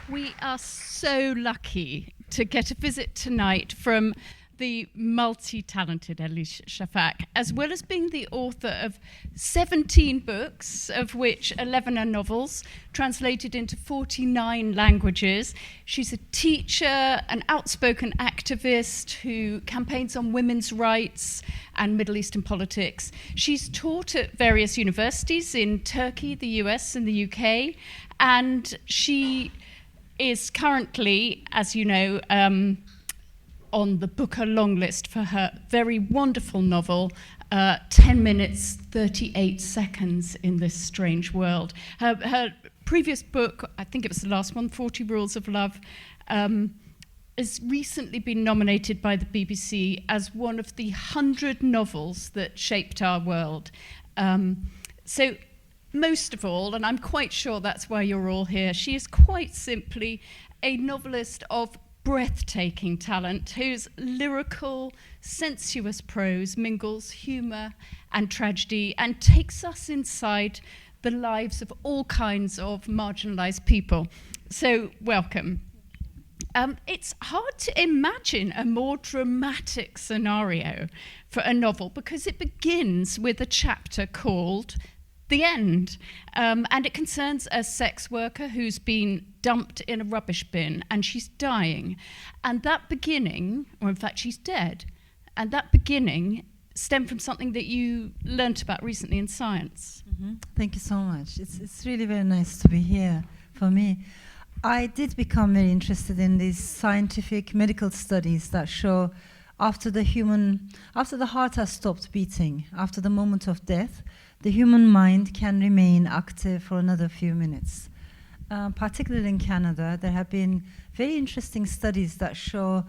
We are so lucky to get a visit tonight from the multi-talented Elif Shafak, as well as being the author of 17 books, of which 11 are novels, translated into 49 languages. She's a teacher, an outspoken activist who campaigns on women's rights and Middle Eastern politics. She's taught at various universities in Turkey, the US, and the UK, and she is currently, as you know, on the Booker long list for her very wonderful novel, 10 minutes, 38 seconds in this strange world. Her previous book, I think it was the last one, 40 Rules of Love, has recently been nominated by the BBC as one of the 100 novels that shaped our world. So most of all, and I'm quite sure that's why you're all here, she is quite simply a novelist of breathtaking talent whose lyrical, sensuous prose mingles humour and tragedy and takes us inside the lives of all kinds of marginalised people. So, welcome. It's hard to imagine a more dramatic scenario for a novel because it begins with a chapter called The End, and it concerns a sex worker who's been dumped in a rubbish bin and she's dying. And that beginning, or in fact she's dead, and that beginning stemmed from something that you learnt about recently in science. Mm-hmm. Thank you so much. It's really very nice to be here for me. I did become very interested in these scientific medical studies that show after the heart has stopped beating, after the moment of death, the human mind can remain active for another few minutes. Particularly in Canada, there have been very interesting studies that show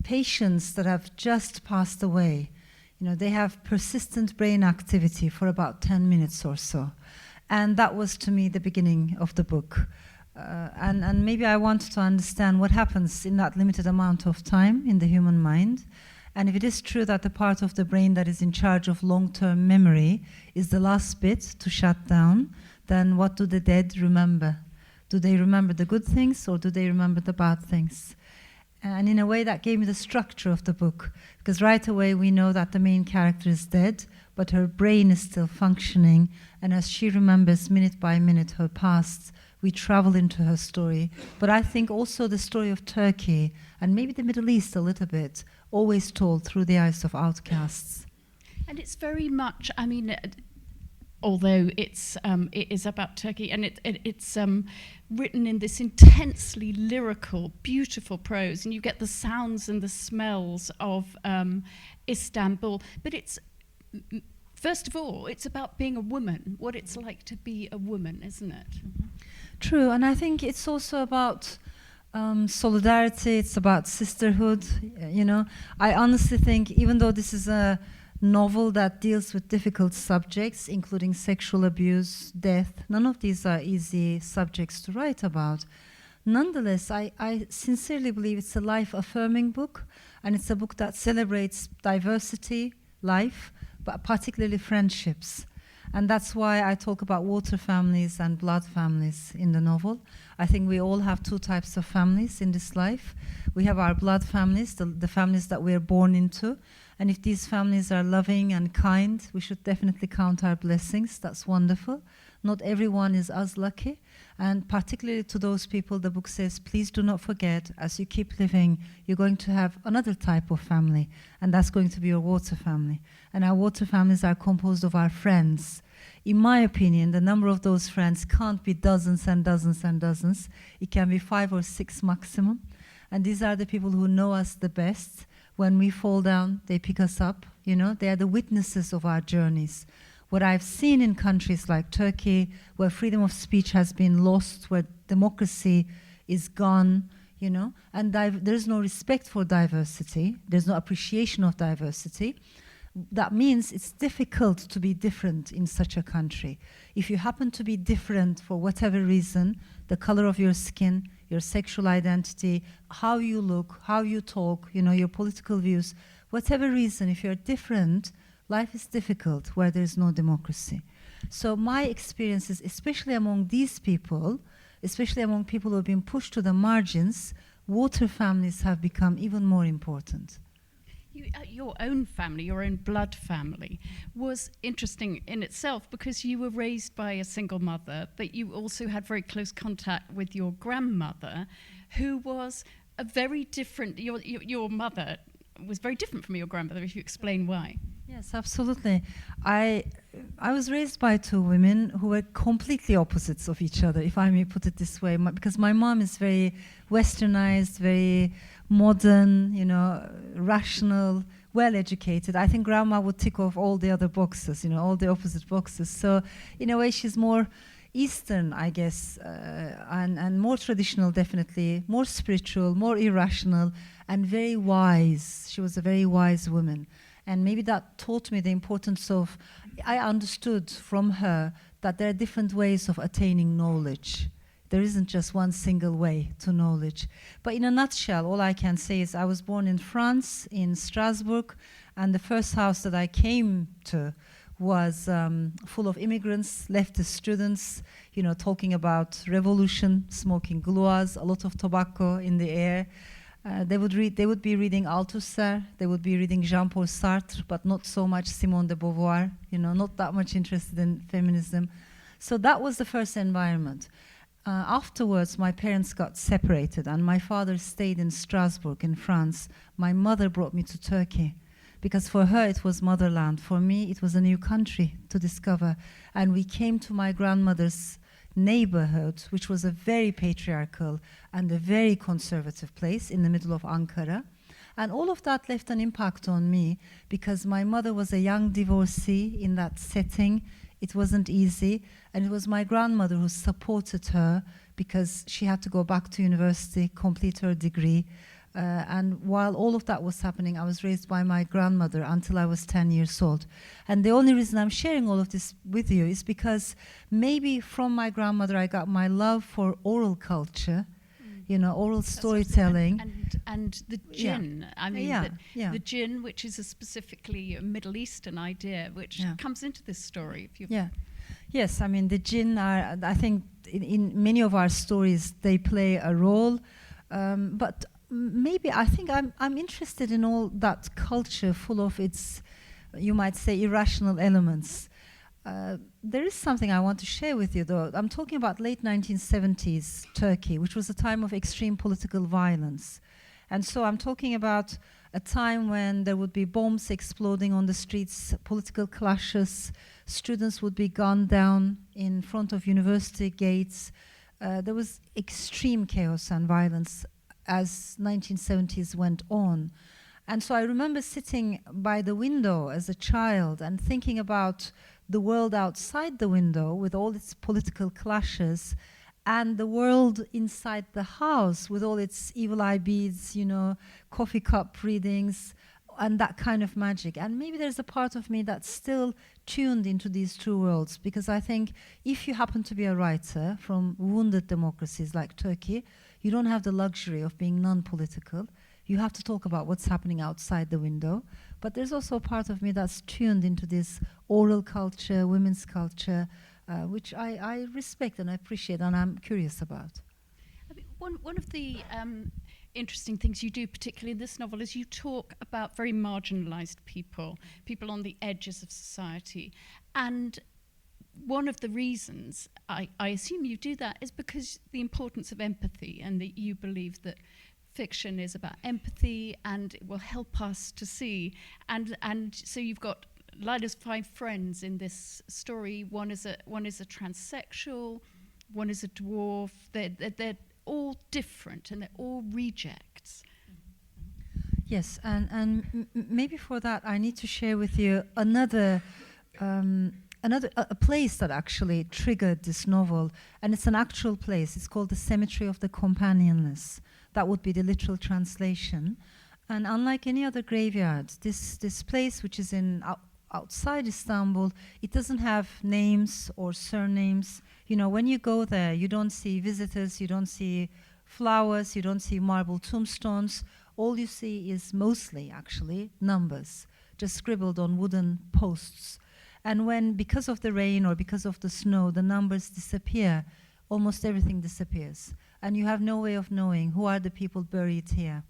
patients that have just passed away, they have persistent brain activity for about 10 minutes or so. And that was, to me, the beginning of the book. And maybe I wanted to understand what happens in that limited amount of time in the human mind. And if it is true that the part of the brain that is in charge of long-term memory is the last bit to shut down, then what do the dead remember? Do they remember the good things or do they remember the bad things? And in a way that gave me the structure of the book, because right away we know that the main character is dead, but her brain is still functioning, and as she remembers minute by minute her past, we travel into her story. But I think also the story of Turkey, and maybe the Middle East a little bit, always told through the eyes of outcasts. And it's very much, although it is about Turkey, and it's written in this intensely lyrical, beautiful prose, and you get the sounds and the smells of Istanbul. But it's, first of all, it's about being a woman, what it's like to be a woman, isn't it? Mm-hmm. True, and I think it's also about solidarity, it's about sisterhood, I honestly think, even though this is a novel that deals with difficult subjects, including sexual abuse, death, none of these are easy subjects to write about. Nonetheless, I sincerely believe it's a life-affirming book, and it's a book that celebrates diversity, life, but particularly friendships. And that's why I talk about water families and blood families in the novel. I think we all have two types of families in this life. We have our blood families, the families that we are born into. And if these families are loving and kind, we should definitely count our blessings. That's wonderful. Not everyone is as lucky. And particularly to those people, the book says, please do not forget, as you keep living, you're going to have another type of family, and that's going to be your water family. And our water families are composed of our friends. In my opinion, the number of those friends can't be dozens and dozens and dozens. It can be 5 or 6 maximum. And these are the people who know us the best. When we fall down, they pick us up. They are the witnesses of our journeys. What I've seen in countries like Turkey, where freedom of speech has been lost, where democracy is gone, and there's no respect for diversity, there's no appreciation of diversity, that means it's difficult to be different in such a country. If you happen to be different for whatever reason, the color of your skin, your sexual identity, how you look, how you talk, your political views, whatever reason, if you're different, life is difficult where there's no democracy. So my experiences, especially among these people, especially among people who have been pushed to the margins, water families have become even more important. Your own family, your own blood family, was interesting in itself because you were raised by a single mother, but you also had very close contact with your grandmother, who was a very different. Your mother was very different from your grandmother. If you explain why. Yes, absolutely. I was raised by two women who were completely opposites of each other, if I may put it this way, because my mom is very westernized, very modern, rational, well-educated. I think grandma would tick off all the other boxes, all the opposite boxes. So in a way, she's more Eastern, I guess, and more traditional, definitely, more spiritual, more irrational, and very wise. She was a very wise woman. And maybe that taught me the importance of, I understood from her that there are different ways of attaining knowledge. There isn't just one single way to knowledge. But in a nutshell, all I can say is I was born in France, in Strasbourg, and the first house that I came to was full of immigrants, leftist students, talking about revolution, smoking gluas, a lot of tobacco in the air. They would be reading Althusser, they would be reading Jean-Paul Sartre, but not so much Simone de Beauvoir, not that much interested in feminism. So that was the first environment. Afterwards, my parents got separated, and my father stayed in Strasbourg in France. My mother brought me to Turkey, because for her it was motherland. For me, it was a new country to discover. And we came to my grandmother's neighborhood, which was a very patriarchal and a very conservative place in the middle of Ankara. And all of that left an impact on me, because my mother was a young divorcee in that setting. It wasn't easy, and it was my grandmother who supported her, because she had to go back to university, complete her degree. And while all of that was happening, I was raised by my grandmother until I was 10 years old. And the only reason I'm sharing all of this with you is because maybe from my grandmother I got my love for oral culture, oral storytelling. And the jinn. Yeah. I mean, the jinn, which is a specifically Middle Eastern idea, which comes into this story. Yes, I mean, the jinn are, I think, in many of our stories, they play a role. But maybe I think I'm interested in all that culture full of its, you might say, irrational elements. There is something I want to share with you, though. I'm talking about late 1970s Turkey, which was a time of extreme political violence. And so I'm talking about a time when there would be bombs exploding on the streets, political clashes, students would be gunned down in front of university gates. There was extreme chaos and violence as 1970s went on. And so I remember sitting by the window as a child and thinking about the world outside the window with all its political clashes, and the world inside the house with all its evil eye beads, coffee cup readings, and that kind of magic. And maybe there's a part of me that's still tuned into these two worlds, because I think if you happen to be a writer from wounded democracies like Turkey, you don't have the luxury of being non-political. You have to talk about what's happening outside the window. But there's also a part of me that's tuned into this oral culture, women's culture, which I respect and I appreciate and I'm curious about. I mean, one of the interesting things you do, particularly in this novel, is you talk about very marginalized people on the edges of society. And one of the reasons I assume you do that is because the importance of empathy, and that you believe that fiction is about empathy and it will help us to see. And so you've got Lila's 5 friends in this story. One is a transsexual, one is a dwarf. They're all different and they're all rejects. Yes, and maybe for that I need to share with you another place that actually triggered this novel, and it's an actual place. It's called the Cemetery of the Companionless. That would be the literal translation. And unlike any other graveyard, this place, which is outside Istanbul, it doesn't have names or surnames. When you go there, you don't see visitors, you don't see flowers, you don't see marble tombstones. All you see is mostly, actually, numbers, just scribbled on wooden posts. And when, because of the rain or because of the snow, the numbers disappear, almost everything disappears. And you have no way of knowing who are the people buried here.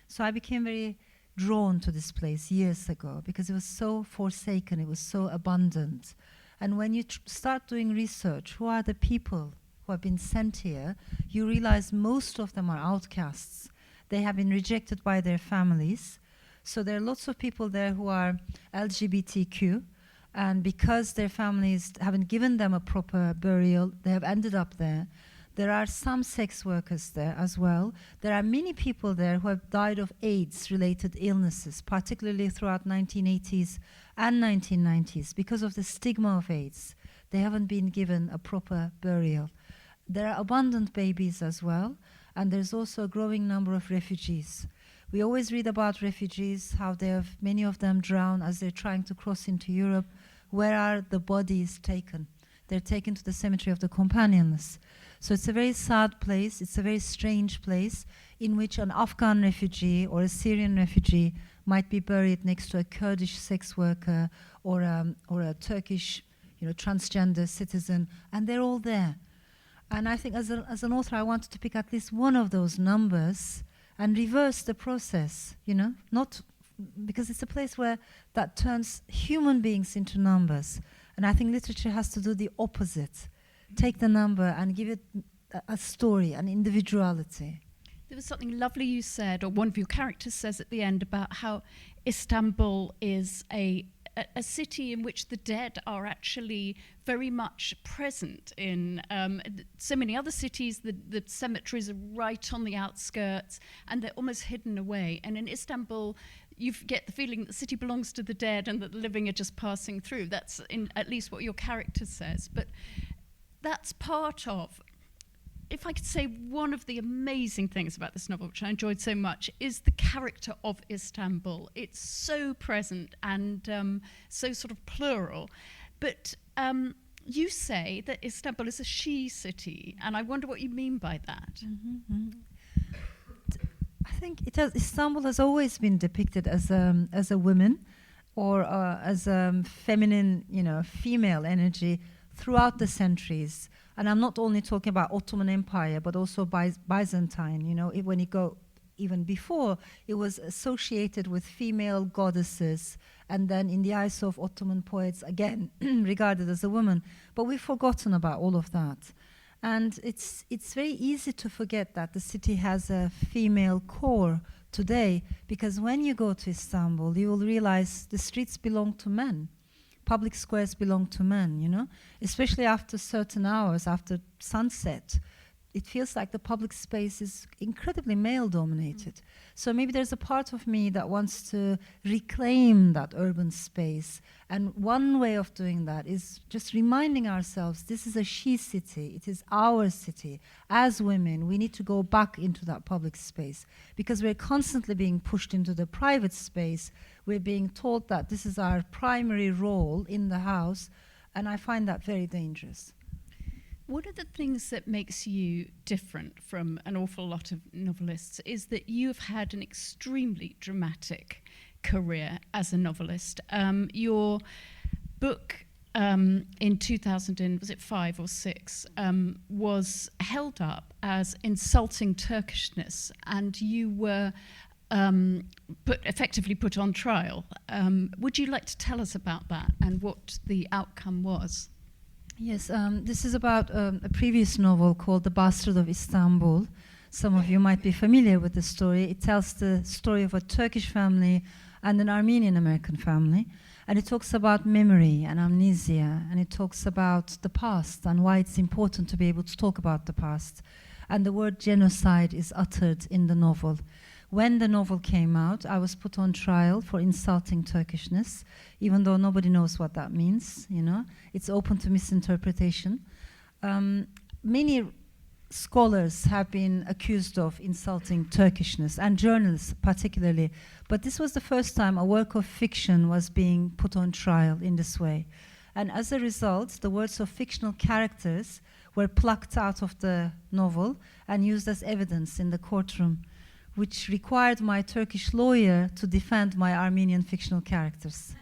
So I became very drawn to this place years ago because it was so forsaken, it was so abundant. And when you start doing research, who are the people who have been sent here, you realize most of them are outcasts. They have been rejected by their families. So there are lots of people there who are LGBTQ, and because their families haven't given them a proper burial, they have ended up there. There are some sex workers there as well. There are many people there who have died of AIDS-related illnesses, particularly throughout 1980s and 1990s. Because of the stigma of AIDS, they haven't been given a proper burial. There are abundant babies as well, and there's also a growing number of refugees. We always read about refugees, how many of them drown as they're trying to cross into Europe. Where are the bodies taken? They're taken to the cemetery of the companionless. So it's a very sad place, it's a very strange place in which an Afghan refugee or a Syrian refugee might be buried next to a Kurdish sex worker or a Turkish, transgender citizen, and they're all there. And I think as an author, I wanted to pick at least one of those numbers and reverse the process, not because it's a place where that turns human beings into numbers. And I think literature has to do the opposite. Take the number and give it a story, an individuality. There was something lovely you said, or one of your characters says at the end, about how Istanbul is a city in which the dead are actually very much present. In so many other cities, the cemeteries are right on the outskirts and they're almost hidden away. And in Istanbul, you get the feeling that the city belongs to the dead and that the living are just passing through. That's at least what your character says. But that's part of, if I could say, one of the amazing things about this novel, which I enjoyed so much, is the character of Istanbul. It's so present and so sort of plural. But you say that Istanbul is a she city, and I wonder what you mean by that. Mm-hmm. I think Istanbul has always been depicted as a woman or as a feminine, female energy throughout the centuries. And I'm not only talking about Ottoman Empire, but also Byzantine. When you go even before, it was associated with female goddesses, and then in the eyes of Ottoman poets, again, regarded as a woman. But we've forgotten about all of that. And it's very easy to forget that the city has a female core today, because when you go to Istanbul, you will realize the streets belong to men. Public squares belong to men, especially after certain hours, after sunset. It feels like the public space is incredibly male-dominated. So maybe there's a part of me that wants to reclaim that urban space. And one way of doing that is just reminding ourselves this is a she city. It is our city. As women, we need to go back into that public space because we're constantly being pushed into the private space. We're being told that this is our primary role in the house, and I find that very dangerous. One of the things that makes you different from an awful lot of novelists is that you have had an extremely dramatic career as a novelist. Your book in 2005 or 6 was held up as insulting Turkishness, and you were effectively put on trial. Would you like to tell us about that and what the outcome was? Yes, this is about a previous novel called The Bastard of Istanbul. Some of you might be familiar with the story. It tells the story of a Turkish family and an Armenian-American family. And it talks about memory and amnesia. And it talks about the past and why it's important to be able to talk about the past. And the word genocide is uttered in the novel. When the novel came out, I was put on trial for insulting Turkishness, even though nobody knows what that means, It's open to misinterpretation. Many scholars have been accused of insulting Turkishness, and journalists particularly. But this was the first time a work of fiction was being put on trial in this way. And as a result, the words of fictional characters were plucked out of the novel and used as evidence in the courtroom, which required my Turkish lawyer to defend my Armenian fictional characters.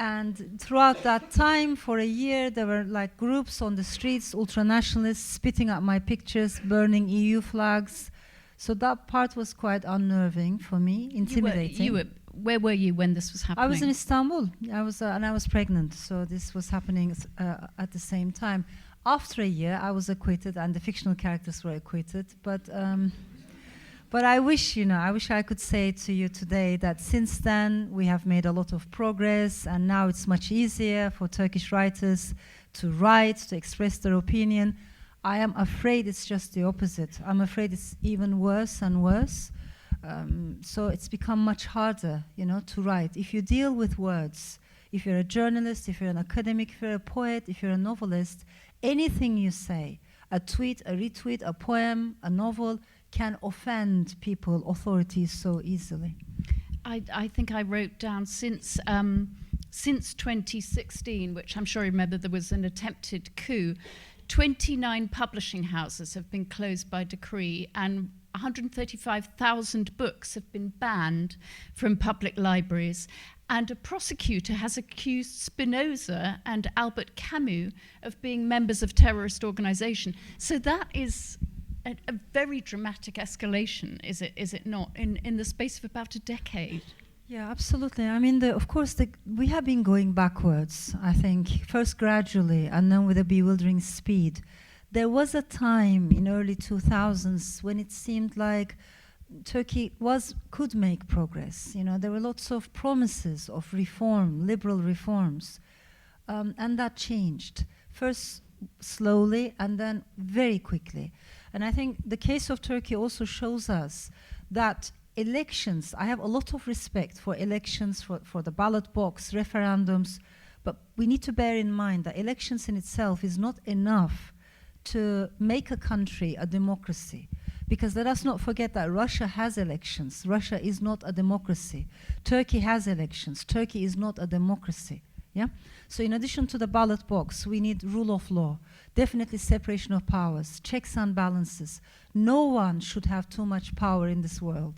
And throughout that time, for a year, there were like groups on the streets, ultra-nationalists, spitting at my pictures, burning EU flags. So that part was quite unnerving for me, intimidating. Where were you when this was happening? I was in Istanbul. And I was pregnant, so this was happening at the same time. After a year, I was acquitted, and the fictional characters were acquitted. But I wish I could say to you today that since then we have made a lot of progress, and now it's much easier for Turkish writers to write, to express their opinion. I am afraid it's just the opposite. I'm afraid it's even worse and worse. So it's become much harder, to write. If you deal with words, if you're a journalist, if you're an academic, if you're a poet, if you're a novelist, anything you say, a tweet, a retweet, a poem, a novel, can offend people, authorities so easily. I think I wrote down since 2016, which I'm sure you remember, there was an attempted coup. 29 publishing houses have been closed by decree, and 135,000 books have been banned from public libraries. And a prosecutor has accused Spinoza and Albert Camus of being members of terrorist organization. So that is a very dramatic escalation, is it not, in the space of about a decade? Yeah, absolutely. I mean, of course, we have been going backwards, I think, first gradually and then with a bewildering speed. There was a time in early 2000s when it seemed like Turkey could make progress. There were lots of promises of reform, liberal reforms, and that changed. First slowly and then very quickly. And I think the case of Turkey also shows us that elections, I have a lot of respect for elections, for the ballot box, referendums, but we need to bear in mind that elections in itself is not enough to make a country a democracy. Because let us not forget that Russia has elections. Russia is not a democracy. Turkey has elections. Turkey is not a democracy. Yeah? So in addition to the ballot box, we need rule of law, definitely separation of powers, checks and balances. No one should have too much power in this world,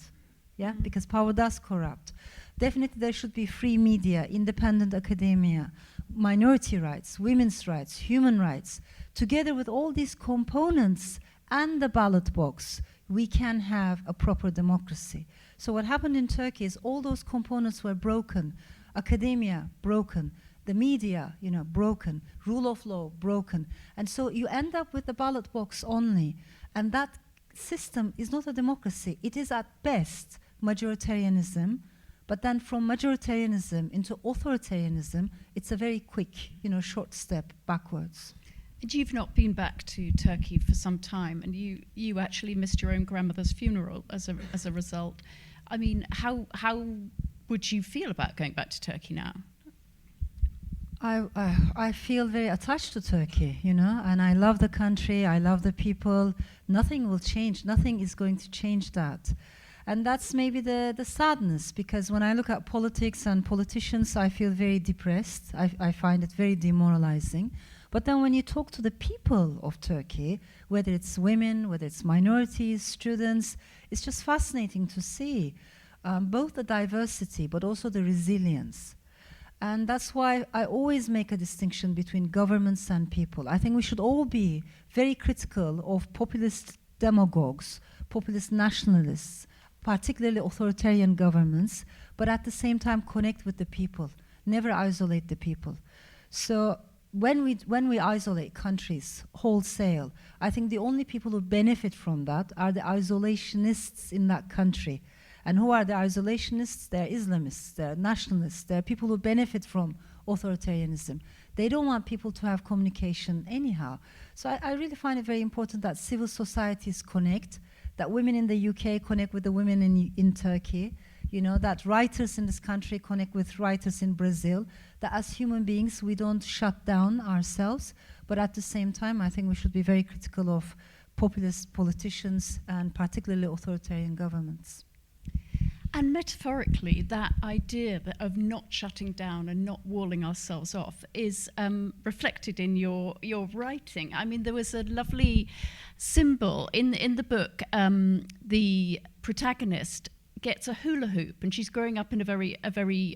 yeah? Because power does corrupt. Definitely there should be free media, independent academia, minority rights, women's rights, human rights. Together with all these components and the ballot box, we can have a proper democracy. So what happened in Turkey is all those components were broken. Academia, broken. The media, broken. Rule of law, broken. And so you end up with the ballot box only. And that system is not a democracy. It is at best majoritarianism. But then from majoritarianism into authoritarianism, it's a very quick, short step backwards. And you've not been back to Turkey for some time, and you actually missed your own grandmother's funeral as a result. I mean, how would you feel about going back to Turkey now? I feel very attached to Turkey, and I love the country, I love the people. Nothing will change, nothing is going to change that. And that's maybe the sadness, because when I look at politics and politicians, I feel very depressed. I find it very demoralizing. But then when you talk to the people of Turkey, whether it's women, whether it's minorities, students, it's just fascinating to see both the diversity but also the resilience. And that's why I always make a distinction between governments and people. I think we should all be very critical of populist demagogues, populist nationalists, particularly authoritarian governments, but at the same time connect with the people, never isolate the people. So when we isolate countries wholesale, I think the only people who benefit from that are the isolationists in that country. And who are the isolationists? They're Islamists, they're nationalists, they're people who benefit from authoritarianism. They don't want people to have communication anyhow. So I really find it very important that civil societies connect, that women in the UK connect with the women in Turkey, that writers in this country connect with writers in Brazil, that as human beings we don't shut down ourselves, but at the same time I think we should be very critical of populist politicians and particularly authoritarian governments. And metaphorically, that idea of not shutting down and not walling ourselves off is reflected in your writing. I mean, there was a lovely symbol in the book. The protagonist gets a hula hoop, and she's growing up in a very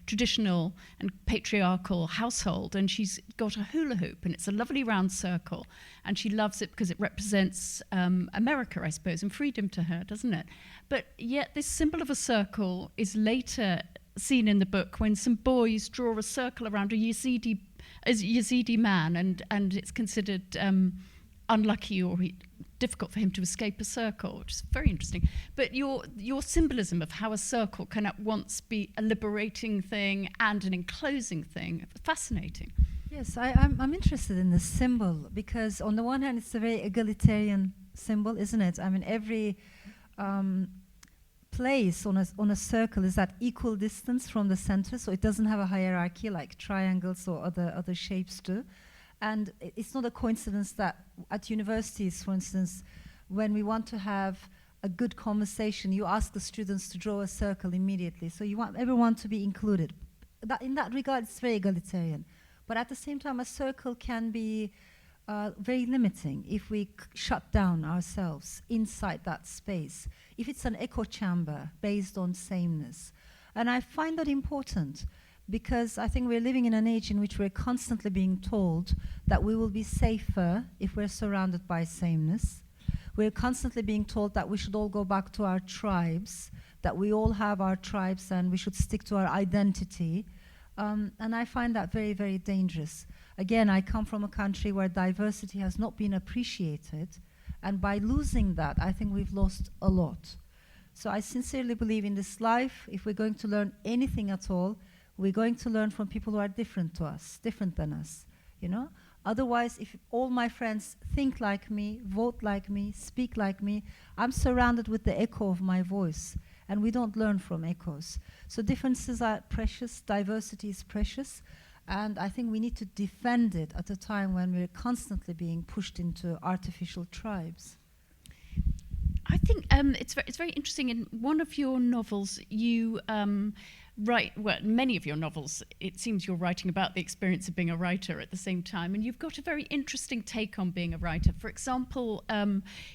traditional and patriarchal household, and she's got a hula hoop, and it's a lovely round circle, and she loves it because it represents America, I suppose, and freedom to her, doesn't it? But yet this symbol of a circle is later seen in the book when some boys draw a circle around a Yazidi man, and it's considered unlucky or difficult for him to escape a circle, which is very interesting. But your symbolism of how a circle can at once be a liberating thing and an enclosing thing, fascinating. Yes, I'm interested in the symbol because on the one hand it's a very egalitarian symbol, isn't it? I mean, every place on a circle is at equal distance from the center, so it doesn't have a hierarchy like triangles or other shapes do. And it's not a coincidence that at universities, for instance, when we want to have a good conversation, you ask the students to draw a circle immediately. So you want everyone to be included. In that regard, it's very egalitarian. But at the same time, a circle can be very limiting if we shut down ourselves inside that space, if it's an echo chamber based on sameness. And I find that important, because I think we're living in an age in which we're constantly being told that we will be safer if we're surrounded by sameness. We're constantly being told that we should all go back to our tribes, that we all have our tribes and we should stick to our identity. And I find that very, very dangerous. Again, I come from a country where diversity has not been appreciated, and by losing that, I think we've lost a lot. So I sincerely believe in this life, if we're going to learn anything at all, we're going to learn from people who are different to us, different than us, you know? Otherwise, if all my friends think like me, vote like me, speak like me, I'm surrounded with the echo of my voice, and we don't learn from echoes. So differences are precious, diversity is precious, and I think we need to defend it at a time when we're constantly being pushed into artificial tribes. I think it's very interesting. In one of your novels, you many of your novels, it seems you're writing about the experience of being a writer at the same time, and you've got a very interesting take on being a writer. For example,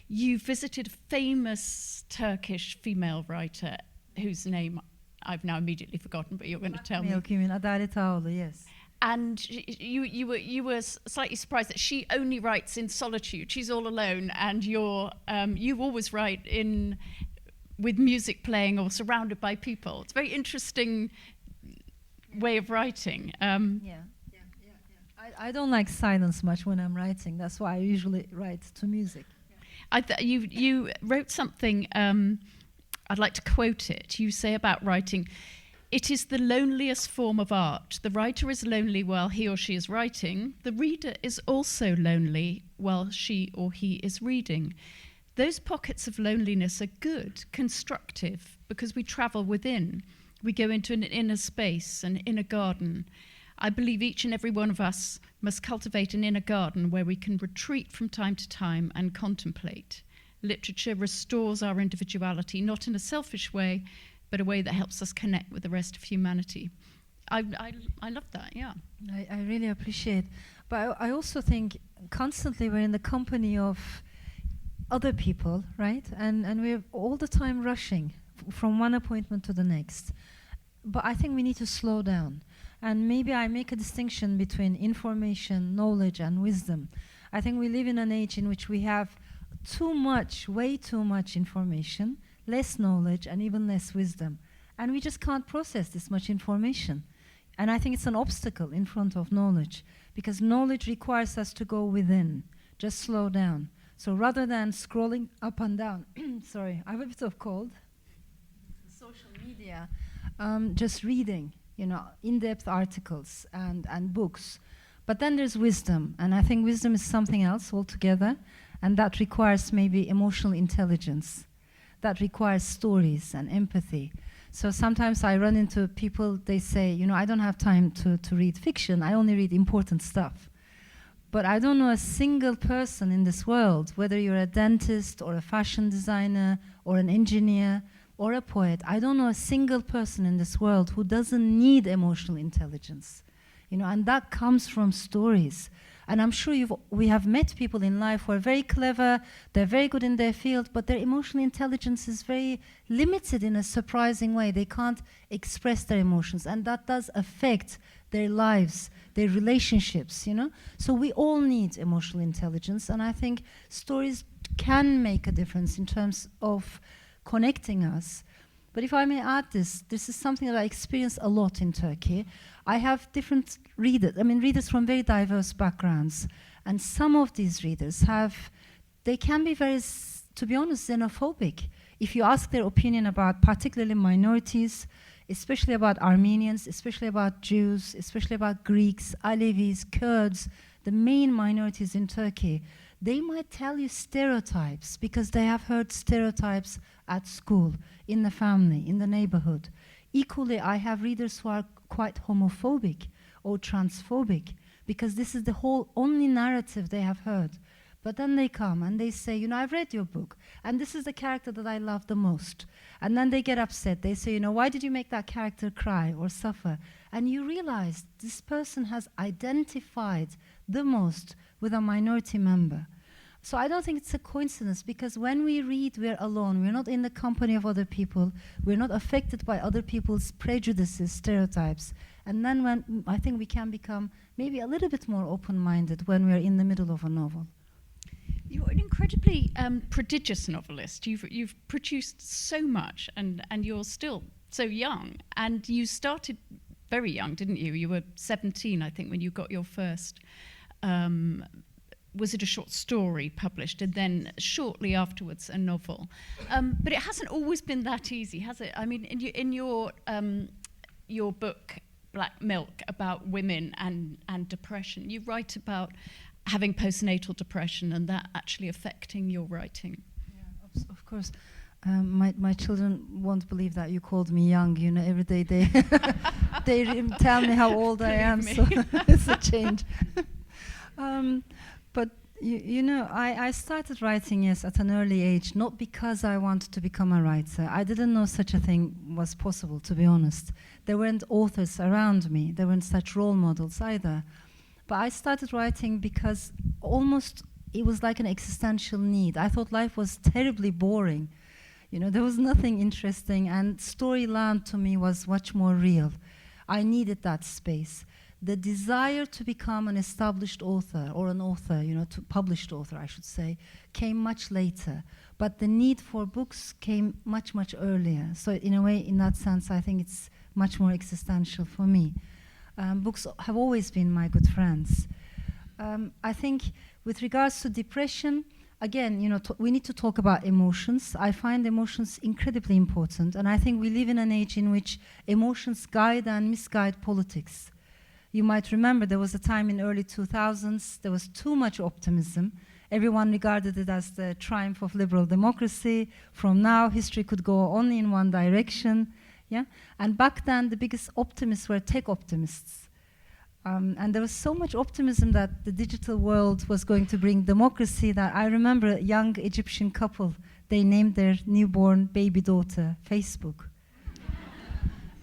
you visited a famous Turkish female writer whose name I've now immediately forgotten, but you're going to tell me. Adalet Ağoğlu, yes. And you were slightly surprised that she only writes in solitude. She's all alone, and you always write with music playing or surrounded by people. It's a very interesting way of writing. I don't like silence much when I'm writing. That's why I usually write to music. You wrote something, I'd like to quote it. You say about writing, "It is the loneliest form of art. The writer is lonely while he or she is writing. The reader is also lonely while she or he is reading. Those pockets of loneliness are good, constructive, because we travel within. We go into an inner space, an inner garden. I believe each and every one of us must cultivate an inner garden where we can retreat from time to time and contemplate. Literature restores our individuality, not in a selfish way, but a way that helps us connect with the rest of humanity." I love that, yeah. I really appreciate. But I also think constantly we're in the company of other people, right? And we're all the time rushing from one appointment to the next. But I think we need to slow down. And maybe I make a distinction between information, knowledge, and wisdom. I think we live in an age in which we have too much, way too much information, less knowledge, and even less wisdom. And we just can't process this much information. And I think it's an obstacle in front of knowledge, because knowledge requires us to go within, just slow down. So rather than scrolling up and down, sorry, I have a bit of cold, social media, just reading, in-depth articles and books. But then there's wisdom, and I think wisdom is something else altogether, and that requires maybe emotional intelligence. That requires stories and empathy. So sometimes I run into people, they say, I don't have time to read fiction, I only read important stuff. But I don't know a single person in this world, whether you're a dentist or a fashion designer or an engineer or a poet, I don't know a single person in this world who doesn't need emotional intelligence. And that comes from stories. And I'm sure we have met people in life who are very clever, they're very good in their field, but their emotional intelligence is very limited in a surprising way. They can't express their emotions, and that does affect their lives, their relationships, you know? So we all need emotional intelligence, and I think stories can make a difference in terms of connecting us. But if I may add this is something that I experience a lot in Turkey. I have different readers from very diverse backgrounds, and some of these readers they can be very, to be honest, xenophobic. If you ask their opinion about particularly minorities, especially about Armenians, especially about Jews, especially about Greeks, Alevis, Kurds, the main minorities in Turkey, they might tell you stereotypes because they have heard stereotypes at school, in the family, in the neighborhood. Equally, I have readers who are quite homophobic or transphobic because this is the whole only narrative they have heard. But then they come and they say, you know, I've read your book, and this is the character that I love the most. And then they get upset. They say, you know, why did you make that character cry or suffer? And you realize this person has identified the most with a minority member. So I don't think it's a coincidence, because when we read, we're alone. We're not in the company of other people. We're not affected by other people's prejudices, stereotypes. And then I think we can become maybe a little bit more open-minded when we're in the middle of a novel. You're an incredibly prodigious novelist. You've produced so much, and you're still so young. And you started very young, didn't you? You were 17, I think, when you got your first... was it a short story published, and then shortly afterwards a novel? But it hasn't always been that easy, has it? I mean, in your book, Black Milk, about women and depression, you write about having postnatal depression and that actually affecting your writing. Yeah, of course. My children won't believe that you called me young. You know, every day they tell me how old I am, so it's a change. But you know, I started writing, yes, at an early age, not because I wanted to become a writer. I didn't know such a thing was possible, to be honest. There weren't authors around me. There weren't such role models either. But I started writing because almost it was like an existential need. I thought life was terribly boring. You know, there was nothing interesting, and storyland to me was much more real. I needed that space. The desire to become an established author, or an author, you know, to published author, I should say, came much later. But the need for books came much, much earlier. So in a way, in that sense, I think it's much more existential for me. Books have always been my good friends. I think with regards to depression, again, you know, we need to talk about emotions. I find emotions incredibly important, and I think we live in an age in which emotions guide and misguide politics. You might remember there was a time in early 2000s, there was too much optimism. Everyone regarded it as the triumph of liberal democracy. From now, history could go only in one direction. Yeah? And back then, the biggest optimists were tech optimists. And there was so much optimism that the digital world was going to bring democracy that I remember a young Egyptian couple, they named their newborn baby daughter Facebook.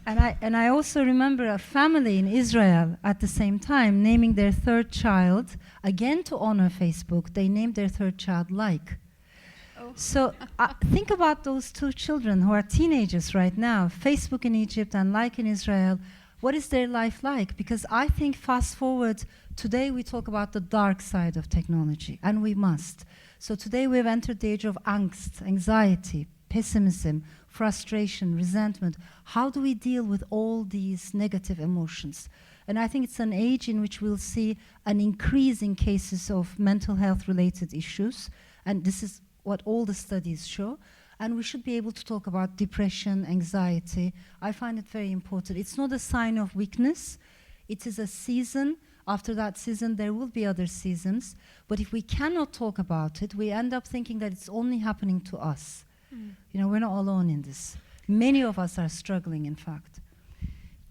And I also remember a family in Israel at the same time naming their third child, again to honor Facebook, they named their third child Like. Oh. So think about those two children who are teenagers right now, Facebook in Egypt and Like in Israel. What is their life like? Because I think fast forward, today we talk about the dark side of technology, and we must. So today we've entered the age of angst, anxiety, pessimism, frustration, resentment. How do we deal with all these negative emotions? And I think it's an age in which we'll see an increase in cases of mental health related issues. And this is what all the studies show. And we should be able to talk about depression, anxiety. I find it very important. It's not a sign of weakness. It is a season. After that season, there will be other seasons. But if we cannot talk about it, we end up thinking that it's only happening to us. You know, we're not alone in this. Many of us are struggling, in fact.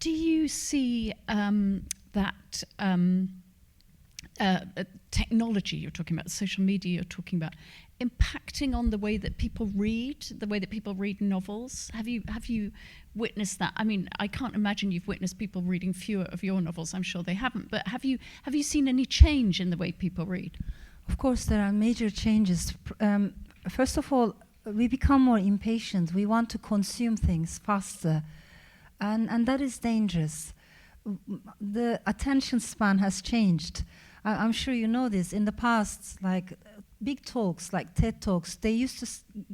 Do you see that technology, you're talking about social media, you're talking about impacting on the way that people read novels. Have you witnessed that? I mean, I can't imagine you've witnessed people reading fewer of your novels. I'm sure they haven't. But have you seen any change in the way people read? Of course, there are major changes. First of all, we become more impatient. We want to consume things faster, and that is dangerous. The attention span has changed. I'm sure you know this. In the past, like big talks, like TED Talks, they used to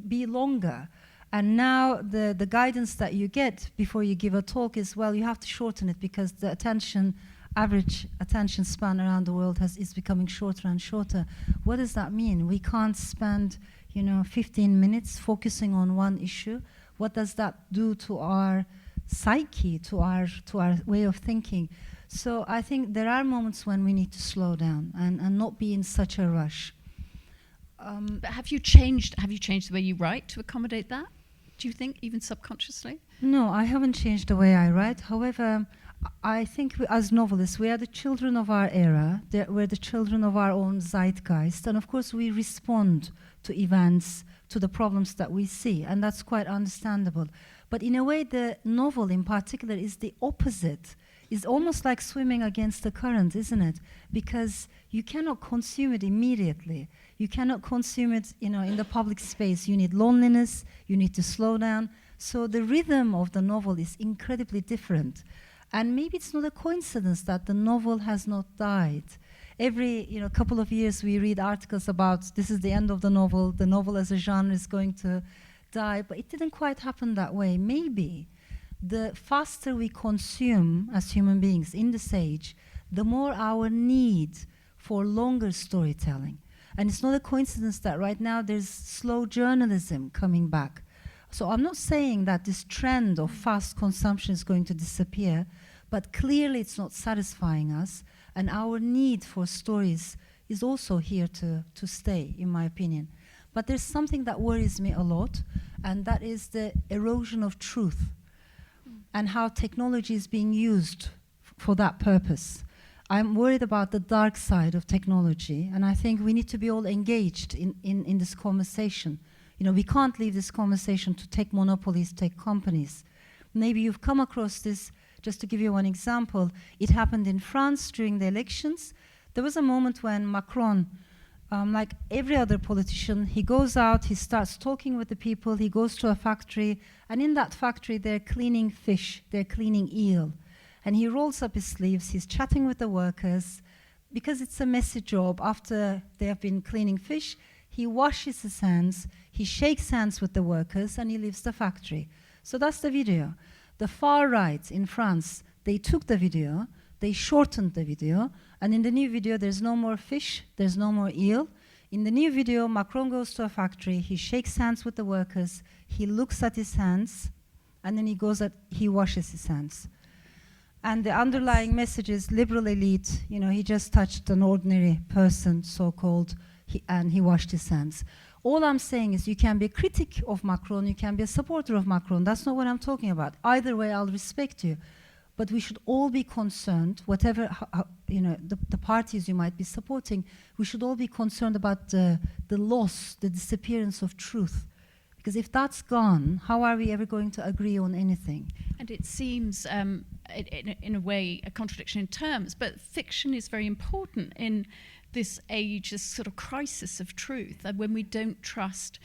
be longer. And now the guidance that you get before you give a talk is, well, you have to shorten it because the average attention span around the world is becoming shorter and shorter. What does that mean? We can't spend 15 minutes focusing on one issue. What does that do to our psyche, to our way of thinking? So I think there are moments when we need to slow down and not be in such a rush. But have you changed the way you write to accommodate that? Do you think, even subconsciously? No, I haven't changed the way I write. However, I think as novelists, we are the children of our era. We're the children of our own zeitgeist. And of course, we respond to events, to the problems that we see. And that's quite understandable. But in a way, the novel in particular is the opposite. It's almost like swimming against the current, isn't it? Because you cannot consume it immediately. You cannot consume it, in the public space. You need loneliness. You need to slow down. So the rhythm of the novel is incredibly different. And maybe it's not a coincidence that the novel has not died. Every couple of years we read articles about this is the end of the novel as a genre is going to die, but it didn't quite happen that way. Maybe the faster we consume as human beings in this age, the more our need for longer storytelling. And it's not a coincidence that right now there's slow journalism coming back. So I'm not saying that this trend of fast consumption is going to disappear, but clearly it's not satisfying us, and our need for stories is also here to stay, in my opinion. But there's something that worries me a lot, and that is the erosion of truth and how technology is being used for that purpose. I'm worried about the dark side of technology, and I think we need to be all engaged in this conversation. We can't leave this conversation to tech monopolies, tech companies. Maybe you've come across this, just to give you one example. It happened in France during the elections. There was a moment when Macron, like every other politician, he goes out, he starts talking with the people, he goes to a factory, and in that factory they're cleaning fish, they're cleaning eel. And he rolls up his sleeves, he's chatting with the workers, because it's a messy job. After they have been cleaning fish, he washes his hands, he shakes hands with the workers, and he leaves the factory. So that's the video. The far right in France, they took the video, they shortened the video, and in the new video there's no more fish, there's no more eel. In the new video, Macron goes to a factory, he shakes hands with the workers, he looks at his hands, and then he washes his hands. And the underlying message is liberal elite, he just touched an ordinary person, so-called, and he washed his hands. All I'm saying is you can be a critic of Macron, you can be a supporter of Macron. That's not what I'm talking about. Either way, I'll respect you. But we should all be concerned, whatever the parties you might be supporting, we should all be concerned about the loss, the disappearance of truth. Because if that's gone, how are we ever going to agree on anything? And it seems, in a way, a contradiction in terms, but fiction is very important in this age, this sort of crisis of truth, and when we don't trust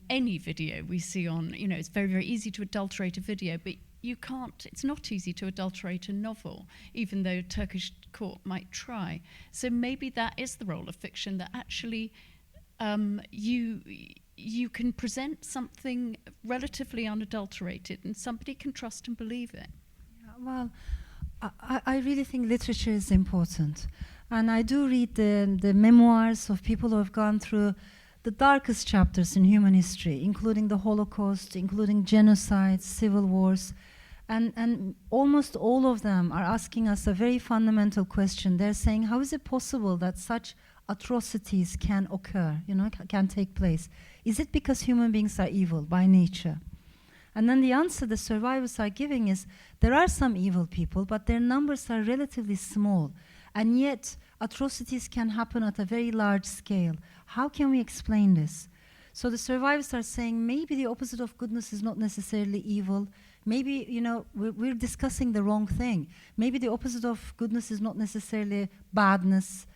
any video we see on, it's very, very easy to adulterate a video, but it's not easy to adulterate a novel, even though a Turkish court might try. So maybe that is the role of fiction, that actually you can present something relatively unadulterated and somebody can trust and believe it. Yeah, well, I really think literature is important. And I do read the memoirs of people who have gone through the darkest chapters in human history, including the Holocaust, including genocides, civil wars. And almost all of them are asking us a very fundamental question. They're saying, how is it possible that such atrocities can occur, can take place? Is it because human beings are evil by nature? And then the answer the survivors are giving is, there are some evil people, but their numbers are relatively small. And yet, atrocities can happen at a very large scale. How can we explain this? So the survivors are saying maybe the opposite of goodness is not necessarily evil. Maybe, we're discussing the wrong thing. Maybe the opposite of goodness is not necessarily badness,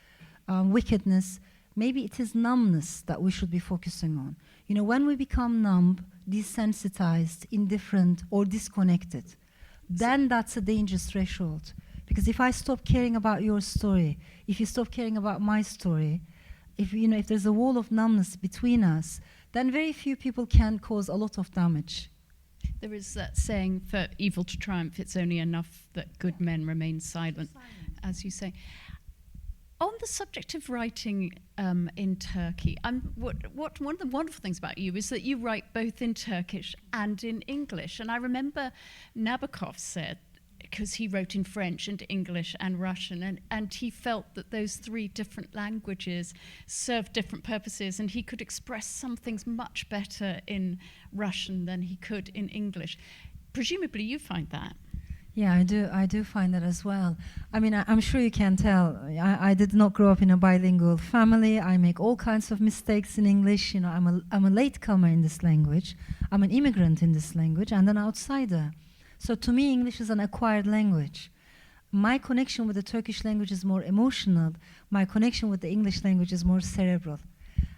wickedness. Maybe it is numbness that we should be focusing on. When we become numb, desensitized, indifferent, or disconnected, then that's a dangerous threshold. Because if I stop caring about your story, if you stop caring about my story, if there's a wall of numbness between us, then very few people can cause a lot of damage. There is that saying, for evil to triumph, it's only enough that good men remain silent, as you say. On the subject of writing in Turkey, one of the wonderful things about you is that you write both in Turkish and in English. And I remember Nabokov said, because he wrote in French and English and Russian, and he felt that those three different languages served different purposes, and he could express some things much better in Russian than he could in English. Presumably you find that. Yeah, I do find that as well. I mean, I'm sure you can tell. I did not grow up in a bilingual family. I make all kinds of mistakes in English. I'm a latecomer in this language. I'm an immigrant in this language and an outsider. So to me, English is an acquired language. My connection with the Turkish language is more emotional. My connection with the English language is more cerebral.